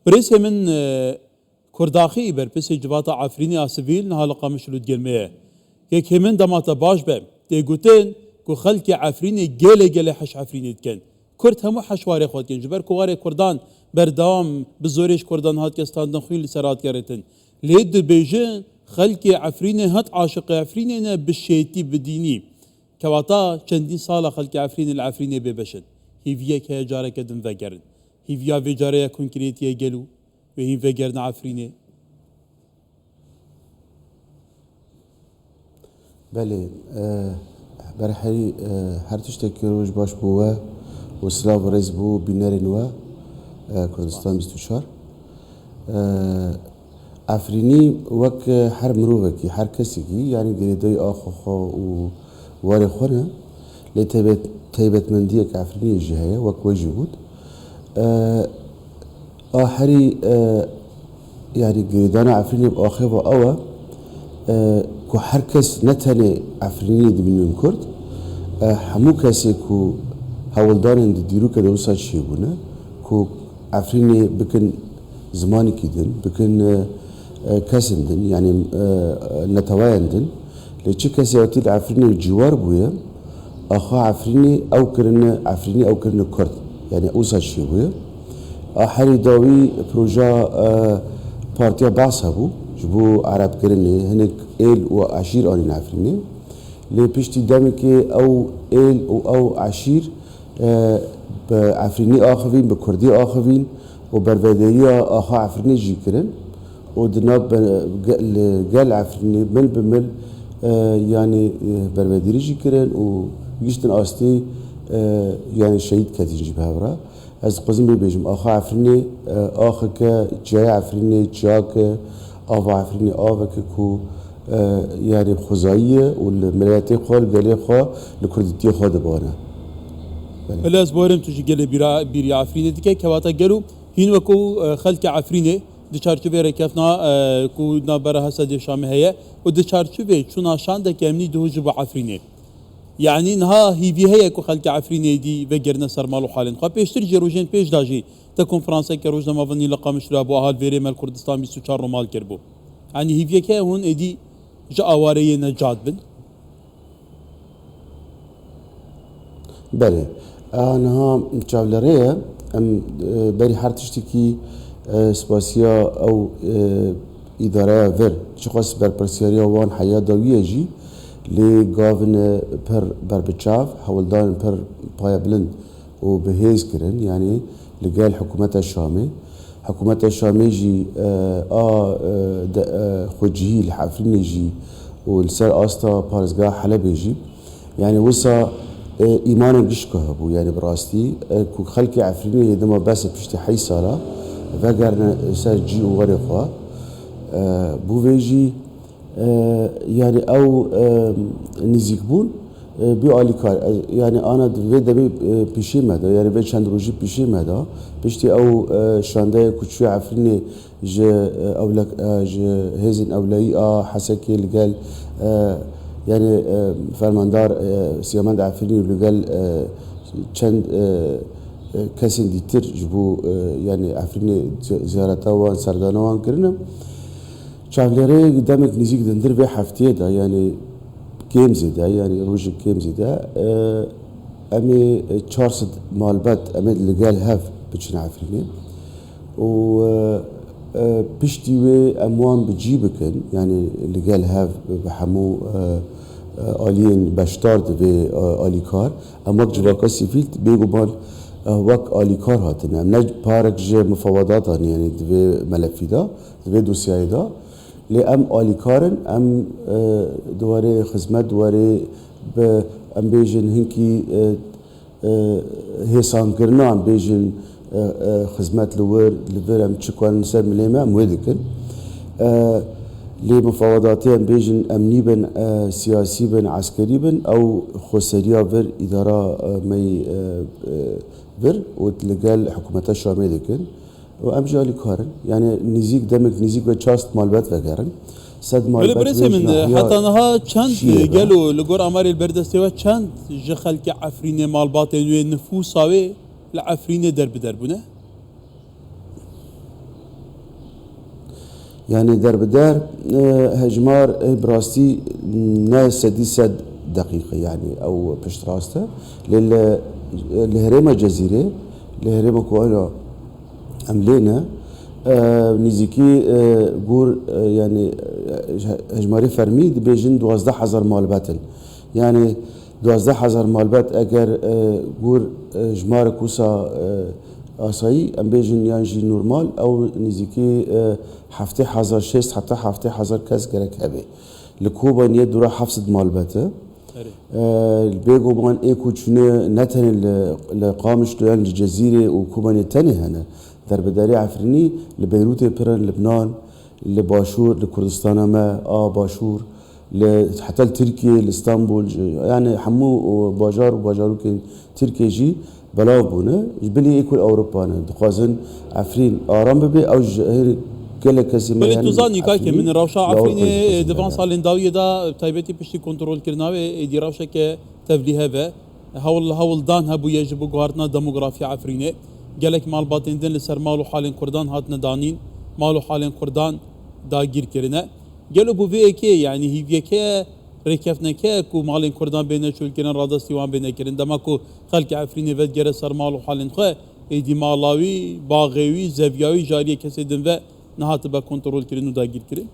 بريس من كرداخي بربس جباتا عفريني اسفيل نهالقا مشلود جلميه كيك من دماتا باش بم تيغوتين كو خلقي عفريني جيلي حش عفريني كان كرد همو حشواري خود كن جبر كواري كردان بردام بزوريش كردان هات كستاندن خوين لسرات كارتن ليد بيجن خلقي عفريني هات عاشق عفريني بالشيتي بديني كواتا چندین سالا خلقي عفريني العفريني ببشن هيفيا كه جاره كدن وگرن هيفيا وجاره كونكريتيه گلو و هي وگرن عفريني بله برحري هر تشتكي روج باش بوا وسلاف رز بو بينارين و كردستان 24 عفريني وك هر مروفكي هر كسيكي يعني قريداي آخو و واري خونه لتيبت من ديك عفريني جهاية وك وجود آخري يعني قريدانا عفريني بآخر وأوا كو هر کس نتنه عفرینی دبینن کرد همو کسی کو هولدارن دیرو که دوسات شی بونه کو عفرینی بکن زمانی کیدن بکن کسندن یعنی نتوایندن لچه کسی وقتی عفرینی جوار بوده آخا عفرینی او کرن کرد یعنی اوسات شی بوده آخری داوی پروژه پارتیا باس هبو جبو عرب کرنه هنك إل وعشير آنين عفريني لي بيشتي دامكي أو إل أو عشير بعفريني آخوين بكردي آخوين وبربادية آخا عفريني جي كرن ودناب قال عفريني مل بمل يعني بربادية جي كرن ويشتن آستي يعني شهيد كاتين جي بهورا از قزم بيجم آخا عفريني آخا جاي عفريني جاك آوا عفريني آوا كو يعني خزائية والملاياتي خوال قالي خواه لكردتي خواه دبانا الاز بورم تجي قالي بيري عفريني ديكي كواتا قالوا هين وكو خلق عفريني دي چارچوبه ركفنا كو نابره هسا دي شامي هيا ودي چارچوبه چون آشان دا كامني دو جبا عفريني يعني نها هيفي هيا كو خلق عفريني دي وگرنا سرمالو حالين خواه پیشتر جروجين پیش داجي تا کنفرانسا که روز نماونی لقامش را با حال ویری مل کردستان 24 رومال کربو يعني هيفي که هون ادي جا آواره نجات بن بله أنا متشاولرية أم بري حرتشتكي سباسيا أو إدارة فر شخص برپرسیاریا وان حياة داوية جي لقاون بر بتشاف حولدان بر بايا بلند وبهيز كرن يعني لقال حكومة الشامي جي خوجي الحفرين جي والسر أستا بارزقا حلب يجي يعني وصا إيمانا قشكهبو يعني براستي كو خلقي عفريني يدما بس بشتي حي سالا فقرنا سر جي وغرقوا بو فيجي يعني أو نزيكبون بيو آليكار يعني أنا دمي بيشي مدا يعني بيت چند روجي بيشي مدا بيشتي أو شانده كوچوي عفريني جه أولك جه هزن أولي حسكي اللي قال يعني فرماندار سيامند عفريني اللي قال چند كسين ديتر جبو يعني عفريني زيارتا وان سردانا وان كرنا شافليري قدامك نزيك دندر بي حفتيه دا يعني كيم زيدا يعني روج كيم زيدا امي 400 مالبات امي اللي قال هاف بتشن عفريني و بشتي اموان بجيبكن يعني اللي قال هاف بحمو آلين بشتارد في آليكار ام وقت جواكا سيفيلت بيقو بان وقت آليكار هاتن ام نج بارك جي مفاوضات يعني في ملفي دا في دوسياي دا لأم آليكارن أم دواري خدمت دواري أم بيجن هنكي هيسان كرنا أم بيجن خدمت لور أم تشكوان سر مليمة أم ويدكن لمفاوضاتي أم بيجن أمني بن سياسي بن عسكري بن أو خسرية فر إدارة مي فر وتلقال حكومة الشامية دكن و جالي كارن يعني نزيك دمك نزيك وشاست مالبات وكارن صد مالبات برسي من حتى نها چند قالوا لقور أماري البردستيوة چند جخل كعفرين مالبات نفوساوي العفرين درب دربونه يعني در بدر هجمار براستي ناس سدي سد دقيقة يعني أو بشت راسته لهريمة جزيرة لهريمة كوانا أملينا نزيكي جور يعني هجماري فرمي بيجن 12,000 مالباتن يعني 12,000 مالبات اگر جور جمار كوسا آسایی ام بیجن یان جی نورمال او نزیکی 7,000 حتی 7,000 کس گرک هبه لکوبا نیه دورا 700 مالباته البيجو بان ايكو چونه نتن لقامش دوان الجزيرة وكوبان يتني هنا در بداري عفريني لبيروت برن لبنان لباشور لكردستان ما باشور حتى لتركيا لاسطنبول يعني حمو باجار وباجارو كان تركيا جي بلا بونه جبلي ايكو اوروبانا دقازن عفرين ارام ببي او كل كسي بله توزانی که من روشا عفرینی دوان سالن داویه دا تایبتی پشتی کنترل کرناوه دی روشا که تبلیه و هول دان هبو یجبو گواردنا دموگرافی عفرینه گلک مال باتندن لسر مالو حالن کردان هات ندانین مالو حالن کردان دا گیر کرنه گلو بو وی که یعنی هیویه که رکفنه که کو مالن کردان بینه چول کرن رادستیوان بینه کرن دما کو خلق عفرینی ود گره سر مالو حالن خو ایدی مالاوی باغوی زویاوی جاریه کسی دن و نهات با کنترل کردن و داگیر کردن.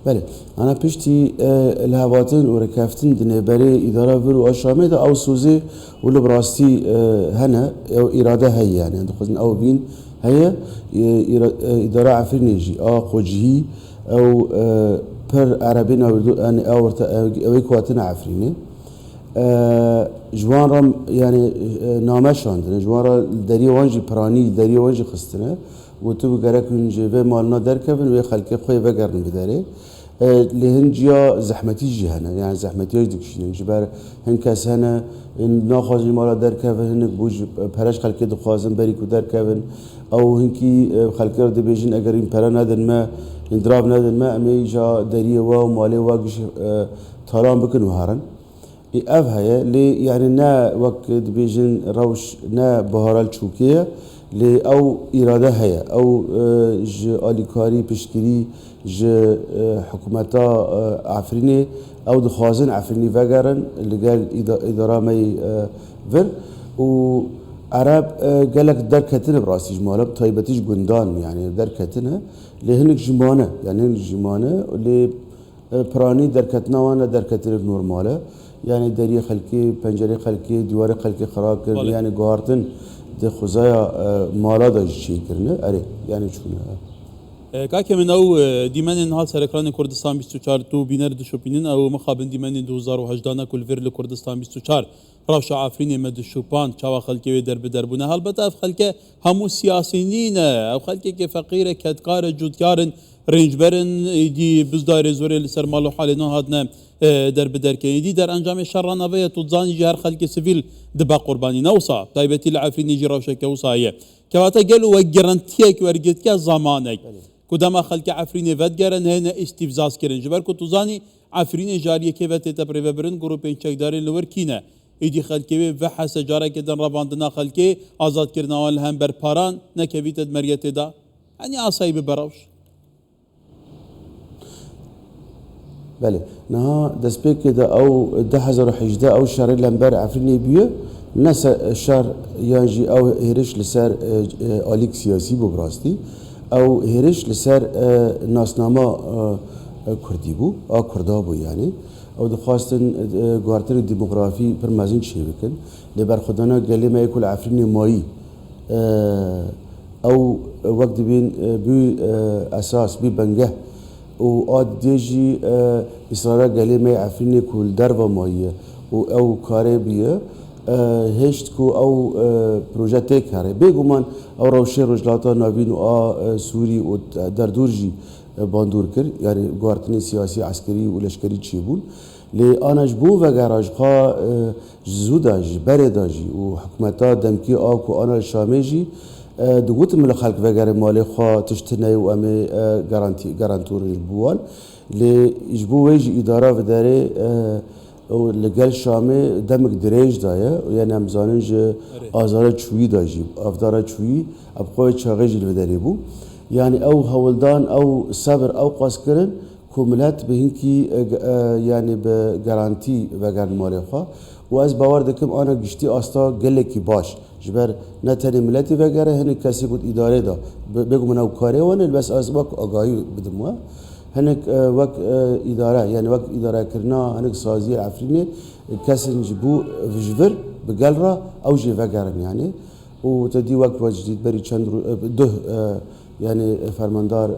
بله، أنا بشتي الهواتن وركافتن دنبري إدارة برو أشامي ده أو سوزي ولا براستي هنا أو إرادة هي يعني عند خزن أو بين هي إدارة عفرينيجي خوجي أو بر عربين أو أنا أو كواتنا عفريني جوان رم يعني نامشان دنه جوان را دری وانجی پرانی دری وانجی خستنه و تو بگرک اونجا و مالنا در کفن و خلقه خوی بگرن بداره لهنجیا زحمتی جهنه يعني زحمتی های دکشینه جبر هن کس هنه ناخوازی مالا در کفن هنک بوج پرش خلقه دخوازن بری کو در کفن او هنکی خلقه را دبیجن اگر این پرا ندن ما اندراب ندن ما امی جا دری و مالی واقش طالان بکن و هرن اف هي لي يعني نا وقت بيجن روش نا بهارال شوكيه لي او اراده هي او ج اليكاري بشكري ج حكومتا عفريني او دخوازن عفريني فقرن اللي قال اداره مي فر و عرب قالك دركتنا براسي جماله بطيبتيش قندان يعني دركتنا لهنك جمانه يعني هنك جمانه اللي براني دركتنا وانا دركتنا نورماله يعني دري خلقي پنجره خلقي دیوار خلقي خراب کرد يعني گوارتن ده خزايا مالا دا شيء کرنه اره يعني چونه که من او دیمن نهال سرکران کردستان 24 تو بینر دشوپینن او مخابن دیمن 2018 کل ور کردستان 24 راش عفرین مد شوپان چاوا خلقی در بدربونه البته اف خلقه همو سیاسیین او خلقی که فقیر کدکار جودکارن رنجبرن دی بزدار زوری لسر مالو حالنا هادنه در بدر كيدي در انجام شر نوية تزاني جهر خلق سيفيل دبا قرباني نوصا طيبتي العفرين يجي روشك وصاية كواتا قالوا وجرانتيك ورقتك زمانك كدما خلق عفرين فدقرن هنا استفزاز كرن جبر كتزاني عفرين جارية كيفت تبريف برن جروبين شكدارين لوركينا ايدي خلقي وحس جارة كدن رباندنا خلقي آزاد كرنا والهم برپاران نكويت مريت دا يعني عصايب براوش بله نها دست بی که او 2018 او شهر لنبر عفرینی بیه نس شهر یانجی او هرش لسر آلیک سیاسی بو براستی او هرش لسر ناسنامه کردی بو کردا بو يعني او دخواستن گوارتر دموگرافی پر مازن چی بکن لبر خدانا گلی ما یکل عفرینی مایی او وقت بین بی اساس بی بنگه و آد دیجی إصرار قليل ما يعرفني كل دربة ماية أو كاره بيه هشت كو أو بروجكت كاره بيجومان أو روشة رجلاتا نابين و سوري و دردورجي باندور كر يعني قارتني سياسي عسكري ولشكري تشيبون لأنا جبو وجراج قا زوداج برداجي وحكومتا دمكي أو أنا الشامجي دوت من الخلق وجر مالي خا تشتني وأمي جارانتور البوال ليجبو ويجي إدارة وداري و لگل شامه دمک دریج دایه یعنی هم زاننج آزار چویی دایجی افدار چویی ابقای چاقی جلو داری بو یعنی او هولدان او صبر او قاس کرن کوملت به هنکی یعنی به گارانتی و گرمالی خواه و از باور دکم آن گشتی آستا گله کی باش جبر نتنی ملتی وگره هنی کسی بود اداره دا بگو من او کاری وانه بس از وقت آگاهی بدموه هنک وقت اداره یعنی وقت اداره کرنا هنک سازی عفرینه کسی نجبو وجبر بقل را او جي وگرن يعني وتدي وقت وجديد بري چند ده يعني فرماندار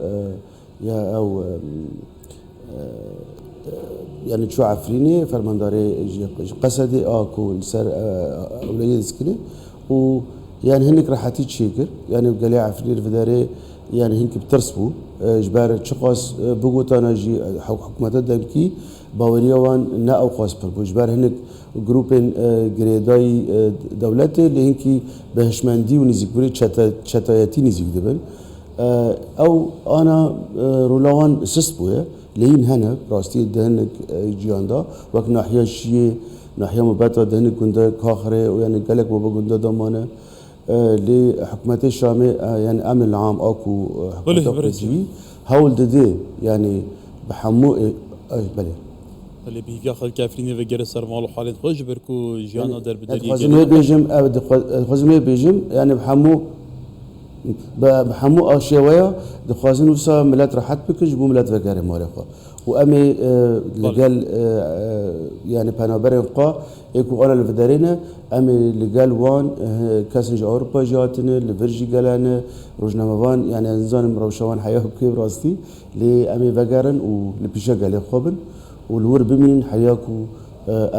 يا او يعني شو عفريني فرمانداري قصدي اكو سر اوليه سكني و يعني هنك راحتي تشيكر يعني قال عفريني في داري يعني هنك بترسبو جبار تشقاس بوغوتانا جي حكومه دمكي باوريوان نا او قاس بو جبار هنك جروبين جريداي دولتي اللي هنكي بهشمندي ونزيك بري تشتايتي نزيك دبن او انا رولوان سسبويا لين هنا راستي دهنك جياندا وقت ناحيه شيء ناحيه مبتا دهنك كندا كاخره ويعني قالك بابا كندا ضمانه لحكومه الشام يعني امن العام اكو حكومه جي هول ددي يعني بحمو بله اللي بيجي خل كافرين وجر سرمال وحالة خوش بركو جيانا در بدري خزمه بيجم خزمه بيجم يعني بحمو اشياء دخوازن وسا ملات راحت بكج بو ملات وگره مالخوا و امي لقال يعني بنابرين قا اكو انا الفدارينا امي لقال وان كاسنج اوروبا جاتنا لفرجي قالنا روجناموان يعني انزان مروشوان حياه كيف راستي لي امي وگرن و لبيشا قال خوبن والور بمن حياكو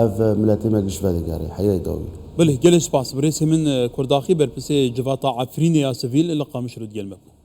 اف ملاتي ما قش فدگاره حياه داوي بله جلس باس بريس من كرداخي بربسي جفاتا عفريني يا سفيل اللي قامش رد يلمكو